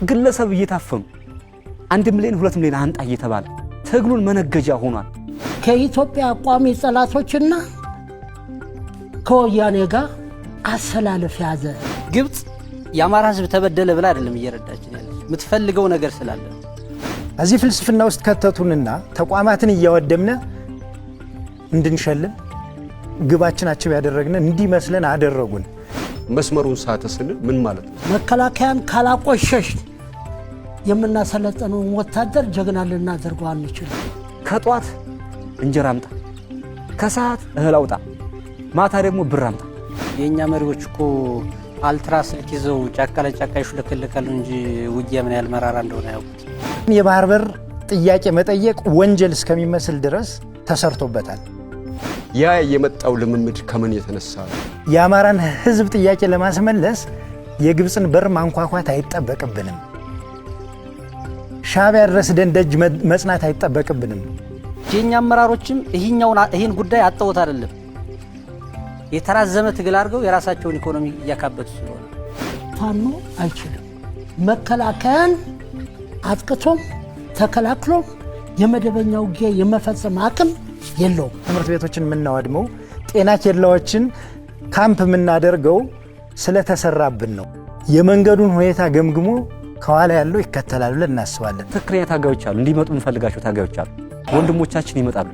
ግለሰብ እየታፈኑ 1 ሚሊዮን 2 ሚሊዮን አንጣ እየተባለ ትግሉን መነገጃ ሆኗል። ከኢትዮጵያ ቋሚ ጠላቶችና ከወያኔ ጋር አሰላለፍ ያዘ። ግብጽ የአማራ ህዝብ ተበደለ ብላ አይደለም እየረዳችን ያለች የምትፈልገው ነገር ስላለ እዚህ ፍልስፍና ውስጥ ከተቱንና ተቋማትን እያወደምነ እንድንሸልም ግባችናቸው ያደረግነ እንዲመስለን አደረጉን። መስመሩን ሳተስን ምን ማለት ነው? መከላከያን ካላቆሸሽ የምናሰለጥነው ወታደር ጀግና ልናደርገው አንችልም። ከጧት እንጀራ አምጣ፣ ከሰዓት እህል አውጣ፣ ማታ ደግሞ ብር አምጣ። የኛ መሪዎች እኮ አልትራ ስልክ ይዘው ጫካ ለጫካ ይሽለከለካሉ እንጂ ውጊያ ምን ያህል መራራ እንደሆነ ያውቁት። የባህር በር ጥያቄ መጠየቅ ወንጀል እስከሚመስል ድረስ ተሰርቶበታል። ያ የመጣው ልምምድ ከምን የተነሳ ነው? የአማራን ህዝብ ጥያቄ ለማስመለስ የግብፅን በር ማንኳኳት አይጠበቅብንም። ሻዕቢያ ድረስ ደጅ መጽናት አይጠበቅብንም። የኛ አመራሮችም ይህን ጉዳይ አጣውት አይደለም የተራዘመ ትግል አድርገው የራሳቸውን ኢኮኖሚ እያካበቱ ስለሆነ ፋኖ አይችልም። መከላከያን አጥቅቶም ተከላክሎም የመደበኛ ውጊያ የመፈጸም አቅም የለውም። ትምህርት ቤቶችን የምናወድመው ጤና ኬላዎችን ካምፕ የምናደርገው ስለተሰራብን ነው። የመንገዱን ሁኔታ ገምግሞ ከኋላ ያለው ይከተላል ብለን እናስባለን። ትክክለኛ ታጋዮች አሉ፣ እንዲመጡ እንፈልጋቸው ታጋዮች አሉ። ወንድሞቻችን ይመጣሉ።